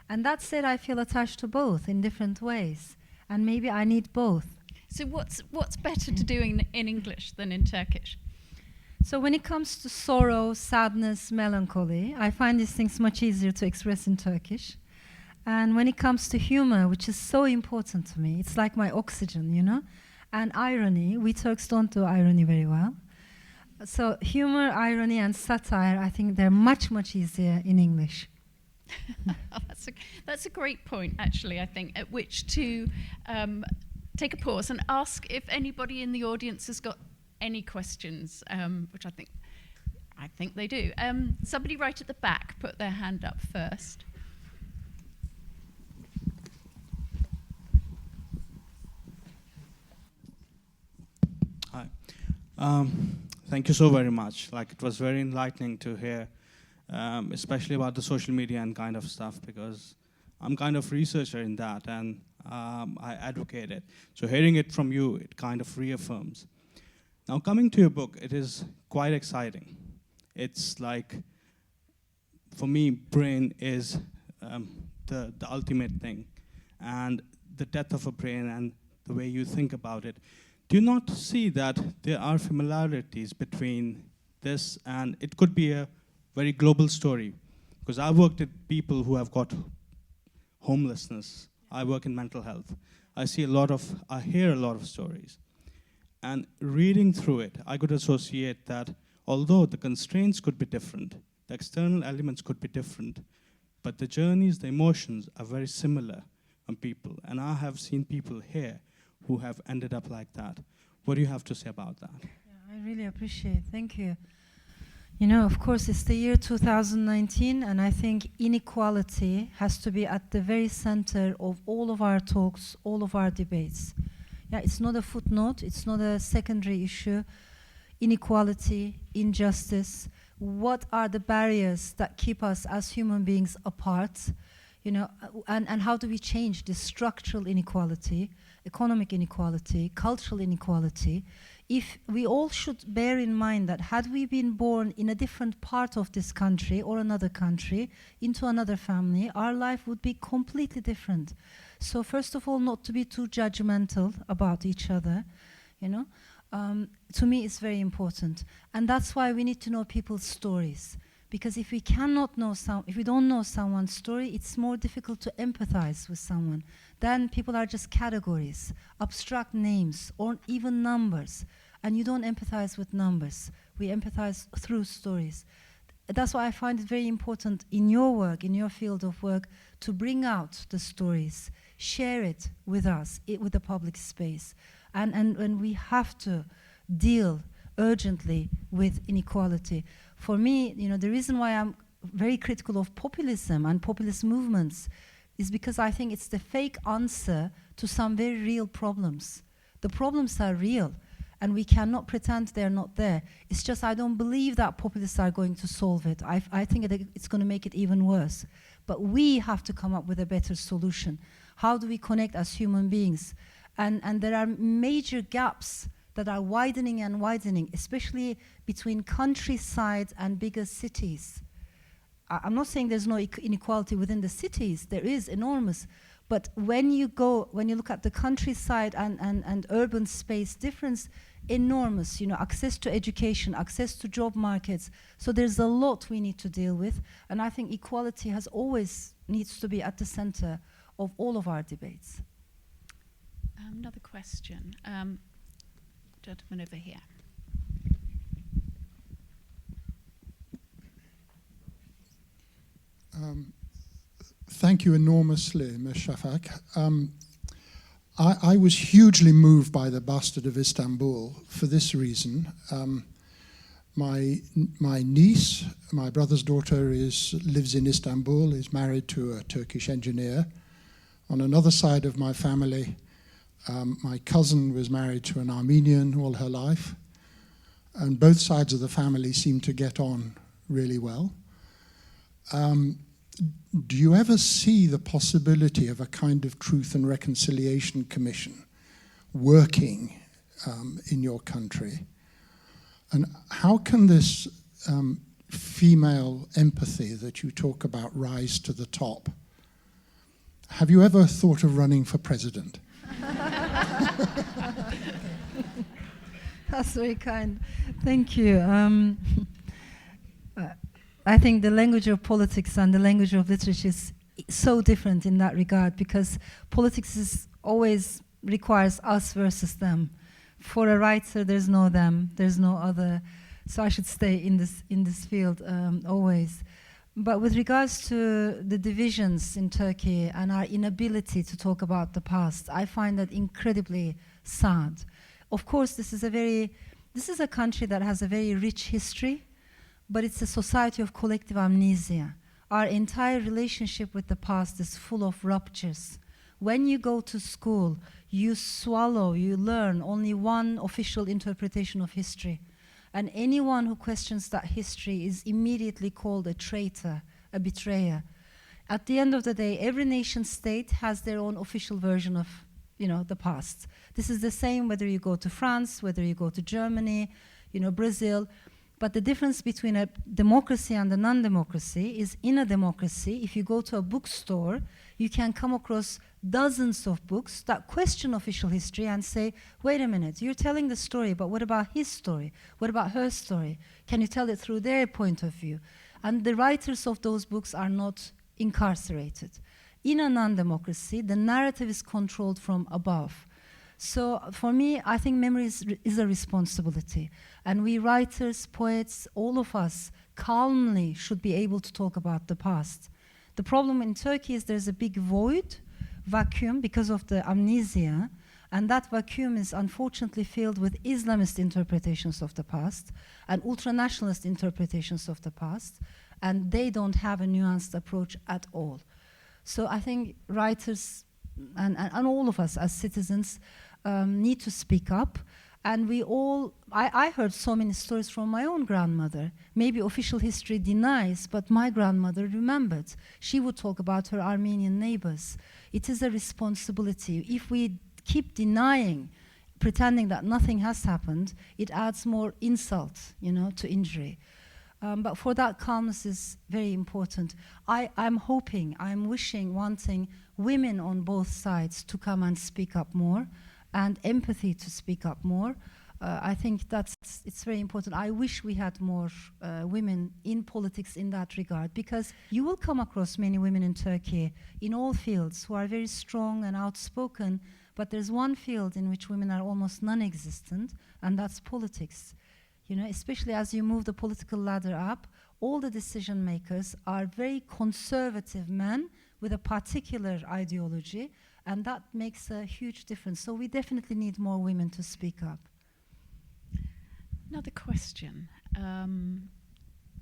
And that said, I feel attached to both in different ways. And maybe I need both. So what's better to do in English than in Turkish? So when it comes to sorrow, sadness, melancholy, I find these things much easier to express in Turkish. And when it comes to humor, which is so important to me, it's like my oxygen, And irony, we Turks don't do irony very well. So humor, irony, and satire, I think they're much, much easier in English. That's a great point, actually, I think, at which to take a pause and ask if anybody in the audience has got any questions, which I think they do. Somebody right at the back put their hand up first. Hi. Thank you so very much. It was very enlightening to hear, especially about the social media and kind of stuff, because I'm kind of researcher in that, and I advocate it. So hearing it from you, it kind of reaffirms. Now coming to your book, it is quite exciting. It's like, for me, brain is the ultimate thing, and the death of a brain and the way you think about it. Do you not see that there are similarities between this, and it could be a very global story? Because I've worked with people who have got homelessness. I work in mental health. I hear a lot of stories. And reading through it, I could associate that although the constraints could be different, the external elements could be different, but the journeys, the emotions are very similar on people. And I have seen people here who have ended up like that. What do you have to say about that? Yeah, I really appreciate it. Thank you. Of course, it's the year 2019, and I think inequality has to be at the very center of all of our talks, all of our debates. Yeah, it's not a footnote, it's not a secondary issue. Inequality, injustice, what are the barriers that keep us as human beings apart? And how do we change this structural inequality, economic inequality, cultural inequality? If we all should bear in mind that had we been born in a different part of this country or another country, into another family, our life would be completely different. So first of all, not to be too judgmental about each other, to me it's very important. And that's why we need to know people's stories. Because if we don't know someone's story, it's more difficult to empathize with someone. Then people are just categories, abstract names, or even numbers. And you don't empathize with numbers. We empathize through stories. That's why I find it very important in your work, in your field of work, to bring out the stories, share it with us, with the public space. And when we have to deal urgently with inequality. For me, the reason why I'm very critical of populism and populist movements is because I think it's the fake answer to some very real problems. The problems are real, and we cannot pretend they're not there. It's just I don't believe that populists are going to solve it. I think it's going to make it even worse. But we have to come up with a better solution. How do we connect as human beings? And there are major gaps that are widening and widening, especially between countryside and bigger cities. I'm not saying there's no inequality within the cities. There is enormous. But when you look at the countryside and urban space difference, enormous. Access to education, access to job markets. So there's a lot we need to deal with. And I think equality has always needs to be at the center of all of our debates. Another question. Gentleman over here. Thank you enormously, Ms. Shafak. I was hugely moved by the Bastard of Istanbul for this reason. My niece, my brother's daughter, lives in Istanbul, is married to a Turkish engineer. On another side of my family, my cousin was married to an Armenian all her life, and both sides of the family seem to get on really well. Do you ever see the possibility of a kind of Truth and Reconciliation Commission working in your country? And how can this female empathy that you talk about rise to the top? Have you ever thought of running for president? That's very kind. Thank you. I think the language of politics and the language of literature is so different in that regard, because politics always requires us versus them. For a writer, there's no them, there's no other. So I should stay in this field always. But with regards to the divisions in Turkey and our inability to talk about the past, I find that incredibly sad. Of course, this is a country that has a very rich history, but it's a society of collective amnesia. Our entire relationship with the past is full of ruptures. When you go to school, you learn only one official interpretation of history. And anyone who questions that history is immediately called a traitor, a betrayer. At the end of the day, every nation state has their own official version of, the past. This is the same whether you go to France, whether you go to Germany, Brazil. But the difference between a democracy and a non-democracy is, in a democracy, if you go to a bookstore, you can come across dozens of books that question official history and say, wait a minute, you're telling the story, but what about his story? What about her story? Can you tell it through their point of view? And the writers of those books are not incarcerated. In a non-democracy, the narrative is controlled from above. So for me, I think memory is a responsibility. And we writers, poets, all of us calmly should be able to talk about the past. The problem in Turkey is there's a big vacuum because of the amnesia, and that vacuum is unfortunately filled with Islamist interpretations of the past and ultranationalist interpretations of the past, and they don't have a nuanced approach at all. So I think writers and all of us as citizens need to speak up. And I heard so many stories from my own grandmother. Maybe official history denies, but my grandmother remembered. She would talk about her Armenian neighbors. It is a responsibility. If we keep denying, pretending that nothing has happened, it adds more insult, to injury. But for that, calmness is very important. I'm hoping, I'm wishing, wanting women on both sides to come and speak up more, and empathy to speak up more. I think it's very important. I wish we had more women in politics in that regard, because you will come across many women in Turkey in all fields who are very strong and outspoken, but there's one field in which women are almost non-existent, and that's politics. Especially as you move the political ladder up, all the decision makers are very conservative men with a particular ideology, and that makes a huge difference. So we definitely need more women to speak up. Another question.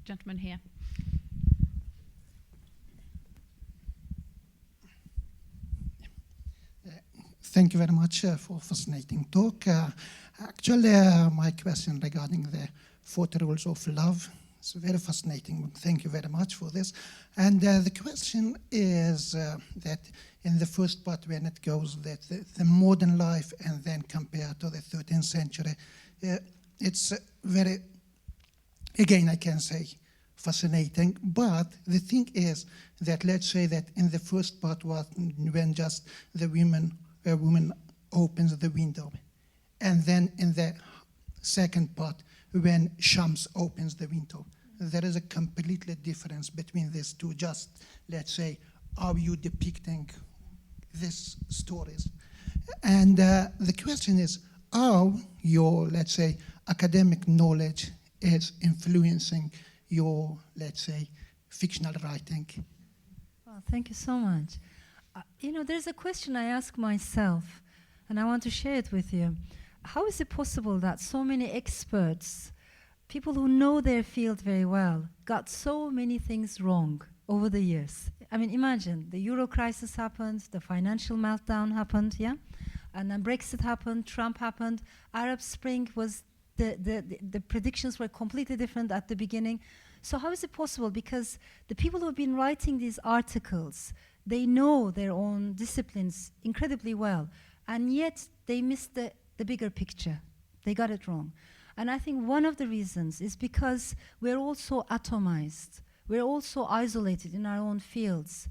Gentleman here. Thank you very much for fascinating talk. Actually, my question regarding the 40 rules of love is very fascinating. Thank you very much for this. And the question is that in the first part when it goes that the modern life and then compared to the 13th century, it's very, again, I can say, fascinating. But the thing is that let's say that in the first part was when just the woman opens the window, and then in the second part when Shams opens the window, there is a completely difference between these two. Just let's say, are you depicting these stories? And the question is how your, let's say, academic knowledge is influencing your, let's say, fictional writing. Well, thank you so much. There's a question I ask myself, and I want to share it with you. How is it possible that so many experts, people who know their field very well, got so many things wrong over the years? I mean, imagine, the Euro crisis happened, the financial meltdown happened, yeah? And then Brexit happened, Trump happened, Arab Spring was, the predictions were completely different at the beginning. So how is it possible? Because the people who have been writing these articles, they know their own disciplines incredibly well, and yet they missed the bigger picture. They got it wrong. And I think one of the reasons is because we're all so atomized. We're all so isolated in our own fields.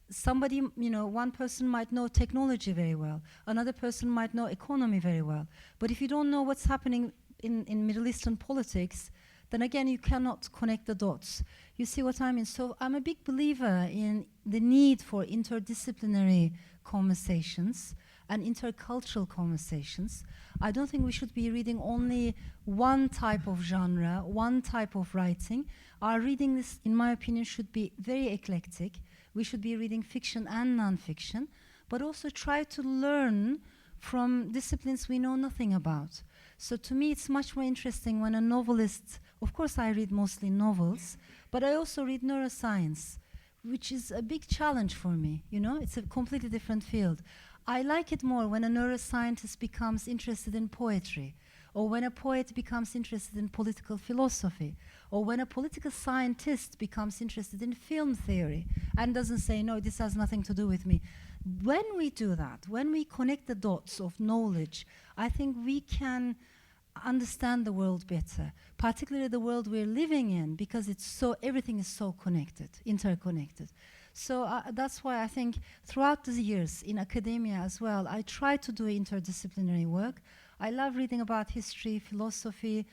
Somebody, one person might know technology very well. Another person might know economy very well. But if you don't know what's happening in Middle Eastern politics, then again, you cannot connect the dots. You see what I mean? So I'm a big believer in the need for interdisciplinary conversations and intercultural conversations. I don't think we should be reading only one type of genre, one type of writing. Our reading, this, in my opinion, should be very eclectic. We should be reading fiction and non-fiction, but also try to learn from disciplines we know nothing about. So to me, it's much more interesting when a novelist, of course I read mostly novels, but I also read neuroscience, which is a big challenge for me, it's a completely different field. I like it more when a neuroscientist becomes interested in poetry, or when a poet becomes interested in political philosophy, or when a political scientist becomes interested in film theory and doesn't say, no, this has nothing to do with me. When we do that, when we connect the dots of knowledge, I think we can understand the world better, particularly the world we're living in, because everything is so connected, interconnected. So that's why I think throughout the years in academia as well, I try to do interdisciplinary work. I love reading about history, philosophy,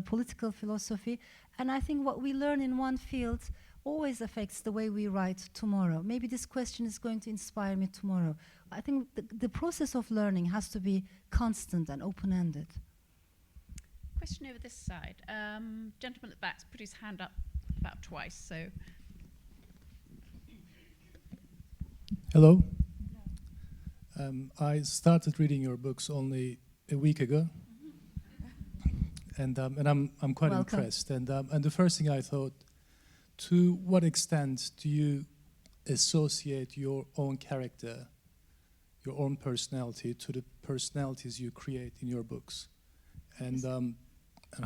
political philosophy, and I think what we learn in one field always affects the way we write tomorrow. Maybe this question is going to inspire me tomorrow. I think the process of learning has to be constant and open-ended. Question over this side. Gentleman at the back's put his hand up about twice, so. Hello. I started reading your books only a week ago, and I'm quite Welcome. impressed. And the first thing I thought, to what extent do you associate your own character, your own personality, to the personalities you create in your books, and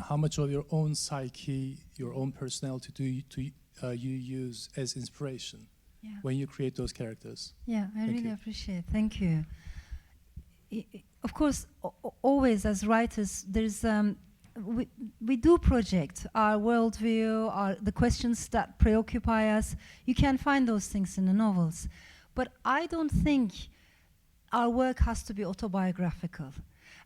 how much of your own psyche, your own personality do you use as inspiration? Yeah. When you create those characters? Yeah, I Thank really you. appreciate. Thank you. Of course, always as writers, there's we do project our worldview, the questions that preoccupy us. You can find those things in the novels, but I don't think our work has to be autobiographical.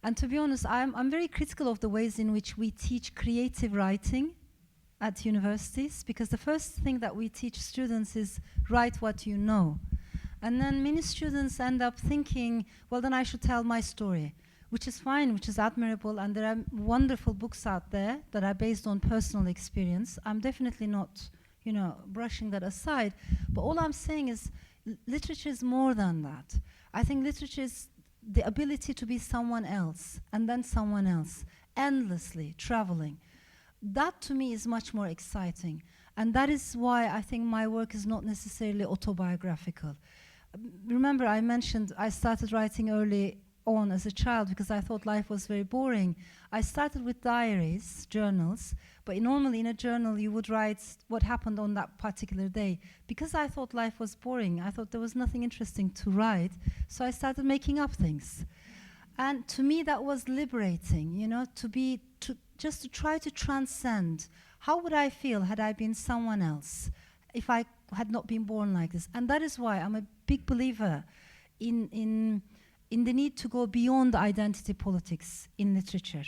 And to be honest, I'm very critical of the ways in which we teach creative writing at universities, because the first thing that we teach students is write what you know. And then many students end up thinking, well, then I should tell my story, which is fine, which is admirable, and there are wonderful books out there that are based on personal experience. I'm definitely not, brushing that aside, but all I'm saying is literature is more than that. I think literature is the ability to be someone else, and then someone else, endlessly traveling. That to me is much more exciting, and that is why I think my work is not necessarily autobiographical. Remember, I mentioned I started writing early on as a child because I thought life was very boring. I started with diaries, journals, but normally in a journal you would write what happened on that particular day. Because I thought life was boring, I thought there was nothing interesting to write, so I started making up things. And to me that was liberating, you know, just to try to transcend. How would I feel had I been someone else if I had not been born like this? And that is why I'm a big believer in the need to go beyond identity politics in literature,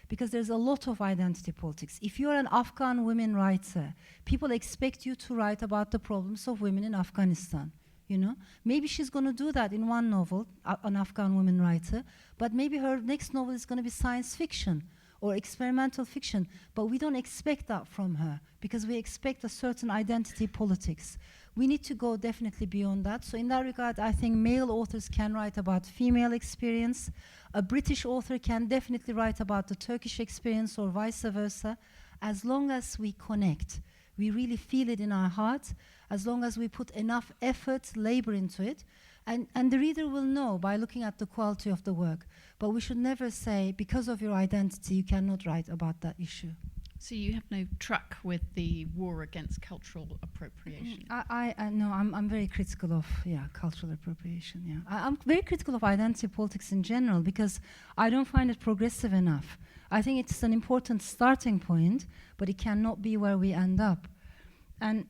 because there's a lot of identity politics. If you're an Afghan women writer, people expect you to write about the problems of women in Afghanistan. You know, maybe she's going to do that in one novel, an Afghan woman writer, but maybe her next novel is going to be science fiction or experimental fiction, but we don't expect that from her because we expect a certain identity politics. We need to go definitely beyond that. So in that regard, I think male authors can write about female experience. A British author can definitely write about the Turkish experience or vice versa, as long as we connect. We really feel it in our heart, as long as we put enough effort, labor into it. And the reader will know by looking at the quality of the work. But we should never say, because of your identity, you cannot write about that issue. So you have no truck with the war against cultural appropriation? No, I'm very critical of cultural appropriation. Yeah, I'm very critical of identity politics in general because I don't find it progressive enough. I think it's an important starting point, but it cannot be where we end up. And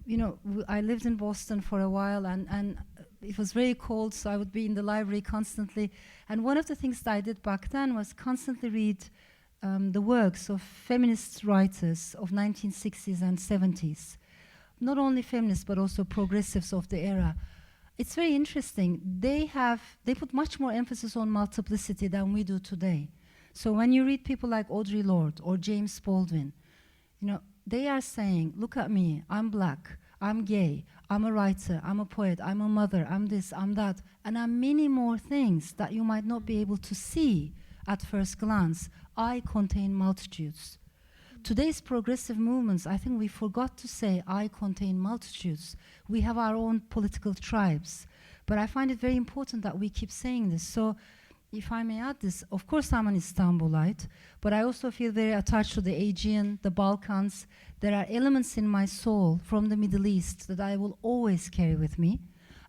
you know, I lived in Boston for a while, and it was very cold, so I would be in the library constantly. And one of the things that I did back then was constantly read the works of feminist writers of 1960s and 70s. Not only feminists, but also progressives of the era. It's very interesting. They put much more emphasis on multiplicity than we do today. So when you read people like Audre Lorde or James Baldwin, you know, they are saying, look at me, I'm black, I'm gay, I'm a writer, I'm a poet, I'm a mother, I'm this, I'm that, and I'm many more things that you might not be able to see at first glance. I contain multitudes. Today's progressive movements, I think we forgot to say I contain multitudes. We have our own political tribes. But I find it very important that we keep saying this. So if I may add this, of course I'm an Istanbulite, but I also feel very attached to the Aegean, the Balkans. There are elements in my soul from the Middle East that I will always carry with me.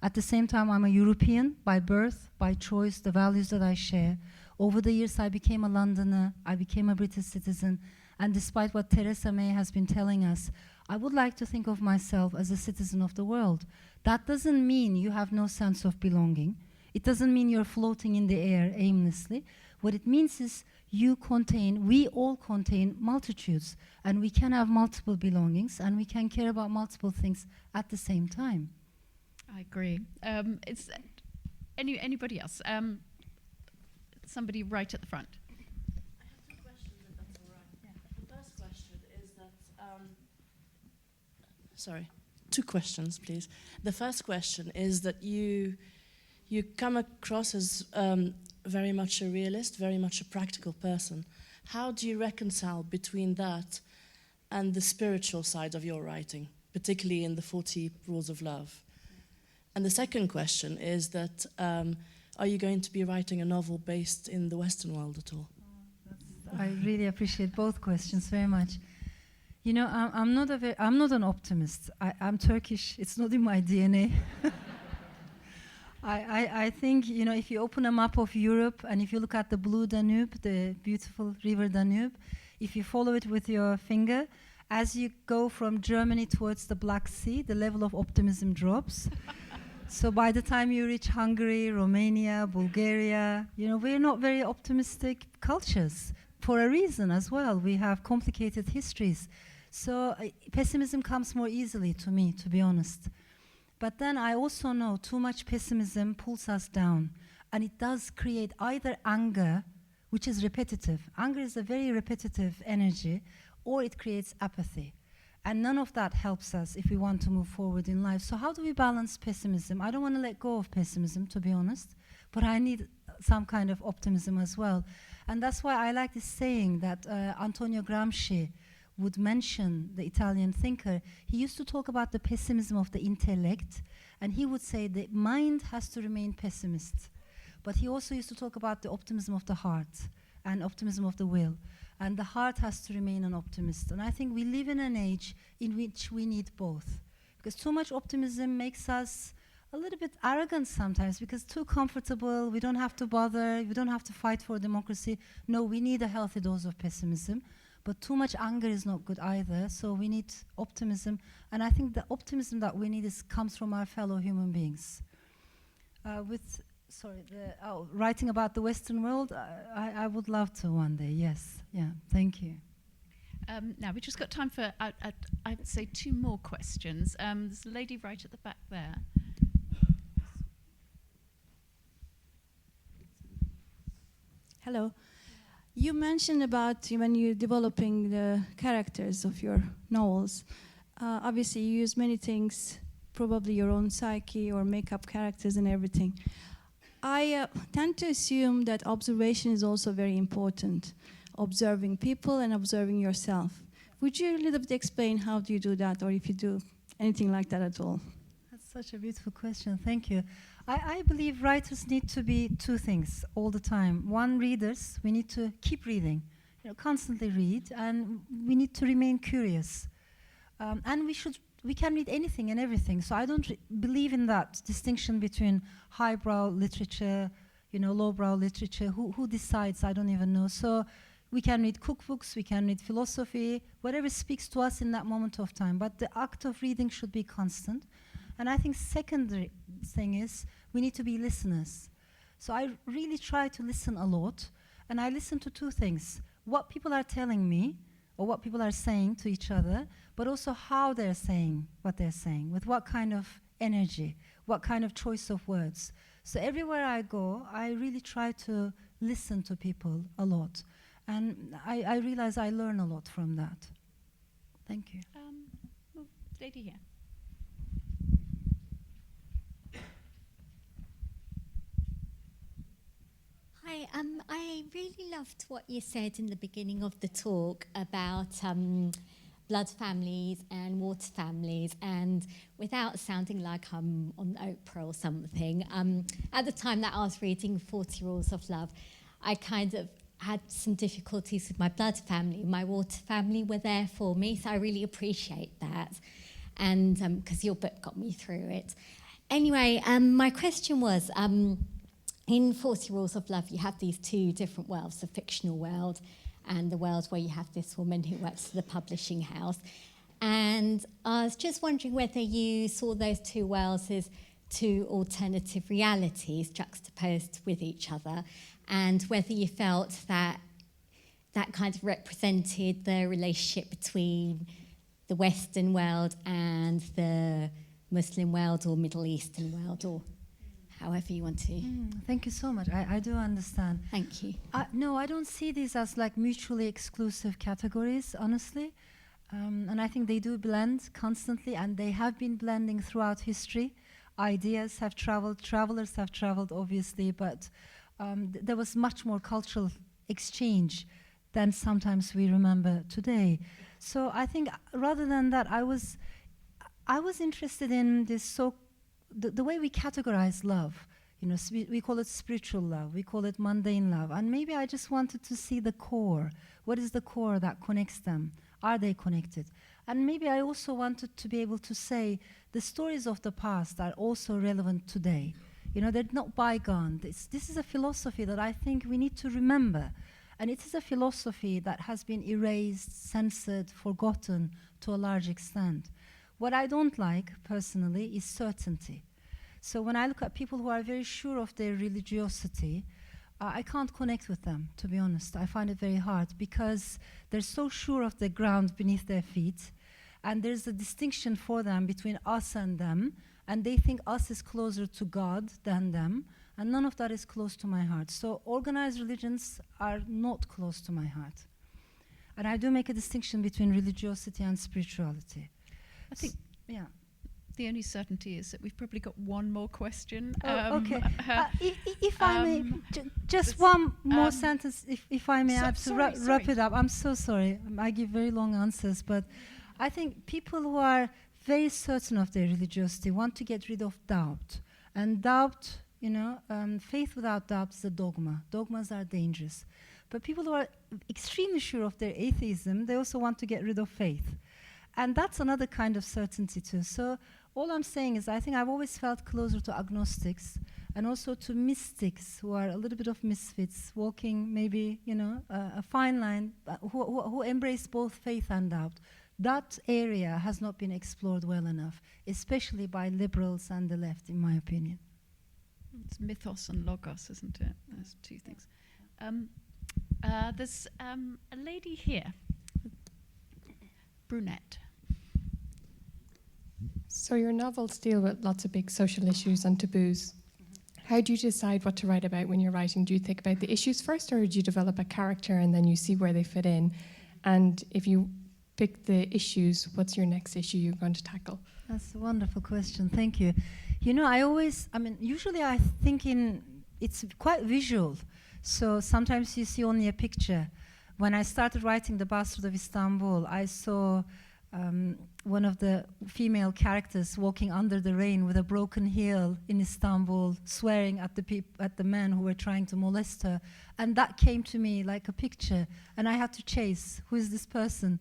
At the same time, I'm a European by birth, by choice, the values that I share. Over the years, I became a Londoner, I became a British citizen, and despite what Theresa May has been telling us, I would like to think of myself as a citizen of the world. That doesn't mean you have no sense of belonging. It doesn't mean you're floating in the air aimlessly. What it means is we all contain multitudes, and we can have multiple belongings, and we can care about multiple things at the same time. I agree. It's anybody else? Somebody right at the front. I have two questions, if that's all right. Yeah. The first question is that, two questions, please. The first question is that you come across as very much a realist, very much a practical person. How do you reconcile between that and the spiritual side of your writing, particularly in the 40 Rules of Love? And the second question is that, are you going to be writing a novel based in the Western world at all? I really appreciate both questions very much. You know, I'm not an optimist. I'm Turkish. It's not in my DNA. I think, you know, if you open a map of Europe and if you look at the blue Danube, the beautiful river Danube, if you follow it with your finger, as you go from Germany towards the Black Sea, the level of optimism drops. So by the time you reach Hungary, Romania, Bulgaria, you know, we're not very optimistic cultures for a reason as well. We have complicated histories. So pessimism comes more easily to me, to be honest. But then I also know too much pessimism pulls us down. And it does create either anger, which is repetitive. Anger is a very repetitive energy, or it creates apathy. And none of that helps us if we want to move forward in life. So how do we balance pessimism? I don't want to let go of pessimism, to be honest, but I need some kind of optimism as well. And that's why I like this saying that Antonio Gramsci would mention, the Italian thinker. He used to talk about the pessimism of the intellect, and he would say the mind has to remain pessimist, But he also used to talk about the optimism of the heart and optimism of the will. And the heart has to remain an optimist. And I think we live in an age in which we need both. Because too much optimism makes us a little bit arrogant sometimes, because too comfortable, we don't have to bother, we don't have to fight for democracy. No, we need a healthy dose of pessimism. But too much anger is not good either, so we need optimism. And I think the optimism that we need comes from our fellow human beings. Writing about the Western world, I would love to one day, yes. Yeah, thank you. Now, we've just got time for, I'd say, 2 more questions. There's a lady right at the back there. Hello. You mentioned about when you're developing the characters of your novels. Obviously, you use many things, probably your own psyche or make up characters and everything. I tend to assume that observation is also very important, observing people and observing yourself. Would you a little bit explain how do you do that, or if you do anything like that at all? That's such a beautiful question, thank you. I believe writers need to be 2 things all the time. One, readers, we need to keep reading, constantly read, and we need to remain curious. And we can read anything and everything, so I don't believe in that distinction between highbrow literature, lowbrow literature. Who decides? I don't even know. So we can read cookbooks, we can read philosophy, whatever speaks to us in that moment of time, but the act of reading should be constant. And I think secondary thing is we need to be listeners. So I really try to listen a lot, and I listen to 2 things: what people are telling me, or what people are saying to each other, but also how they're saying what they're saying, with what kind of energy, what kind of choice of words. So everywhere I go, I really try to listen to people a lot. And I realize I learn a lot from that. Thank you. Lady here. Hi, I really loved what you said in the beginning of the talk about blood families and water families, and without sounding like I'm on Oprah or something, at the time that I was reading 40 Rules of Love, I kind of had some difficulties with my blood family. My water family were there for me, so I really appreciate that, and because your book got me through it. Anyway, my question was, in 40 Rules of Love, you have these 2 different worlds, the fictional world and the world where you have this woman who works for the publishing house. And I was just wondering whether you saw those 2 worlds as 2 alternative realities juxtaposed with each other, and whether you felt that that kind of represented the relationship between the Western world and the Muslim world or Middle Eastern world, or however you want to. Thank you so much. I do understand. Thank you. No, I don't see these as like mutually exclusive categories, honestly. And I think they do blend constantly, and they have been blending throughout history. Ideas have traveled, travelers have traveled, obviously, but there was much more cultural exchange than sometimes we remember today. So I think rather than that, I was interested in this the way we categorize love. We call it spiritual love, we call it mundane love, and maybe I just wanted to see the core. What is the core that connects them? Are they connected? And maybe I also wanted to be able to say the stories of the past are also relevant today. They're not bygone. This is a philosophy that I think we need to remember, and it is a philosophy that has been erased, censored, forgotten to a large extent. What I don't like, personally, is certainty. So when I look at people who are very sure of their religiosity, I can't connect with them, to be honest. I find it very hard, because they're so sure of the ground beneath their feet, and there's a distinction for them between us and them, and they think us is closer to God than them, and none of that is close to my heart. So organized religions are not close to my heart. And I do make a distinction between religiosity and spirituality. I think the only certainty is that we've probably got 1 more question. Okay. If I may, just one more sentence, if I may add to wrap it up. I'm so sorry. I give very long answers, but I think people who are very certain of their religiosity want to get rid of doubt. And doubt you know. Faith without doubt is a dogma. Dogmas are dangerous. But people who are extremely sure of their atheism, they also want to get rid of faith. And that's another kind of certainty too. So all I'm saying is I think I've always felt closer to agnostics and also to mystics who are a little bit of misfits, walking maybe, you know, a fine line, who embrace both faith and doubt. That area has not been explored well enough, especially by liberals and the left, in my opinion. It's mythos and logos, isn't it? Those two things. There's a lady here, brunette. So your novels deal with lots of big social issues and taboos. How do you decide what to write about when you're writing? Do you think about the issues first, or do you develop a character and then you see where they fit in? And if you pick the issues, what's your next issue you're going to tackle? That's a wonderful question. Thank you. You know, usually I think it's quite visual. So sometimes you see only a picture. When I started writing The Bastard of Istanbul, I saw one of the female characters walking under the rain with a broken heel in Istanbul, swearing at the men who were trying to molest her. And that came to me like a picture, and I had to chase, who is this person?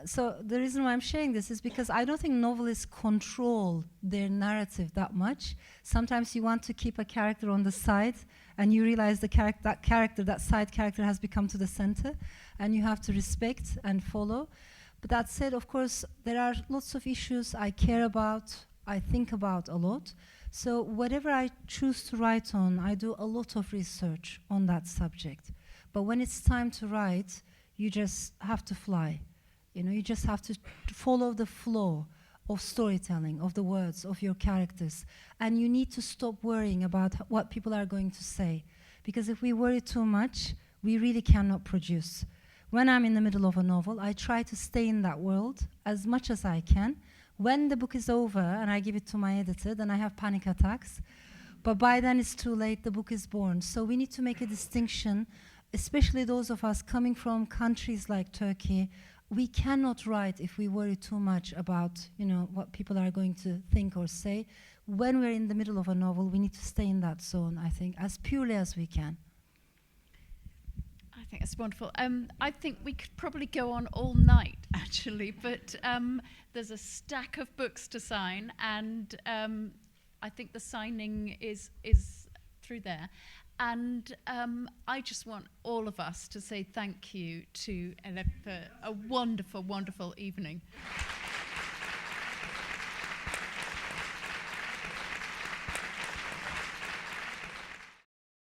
So the reason why I'm sharing this is because I don't think novelists control their narrative that much. Sometimes you want to keep a character on the side, and you realize that side character has become to the center, and you have to respect and follow. But that said, of course, there are lots of issues I care about, I think about a lot. So whatever I choose to write on, I do a lot of research on that subject. But when it's time to write, you just have to fly. You know, you just have to follow the flow of storytelling, of the words, of your characters. And you need to stop worrying about what people are going to say. Because if we worry too much, we really cannot produce. When I'm in the middle of a novel, I try to stay in that world as much as I can. When the book is over and I give it to my editor, then I have panic attacks. But by then it's too late, the book is born. So we need to make a distinction, especially those of us coming from countries like Turkey. We cannot write if we worry too much about, you know, what people are going to think or say. When we're in the middle of a novel, we need to stay in that zone, I think, as purely as we can. I think that's wonderful. I think we could probably go on all night, actually, but there's a stack of books to sign, and I think the signing is through there. And I just want all of us to say thank you to Elif for a wonderful, wonderful evening.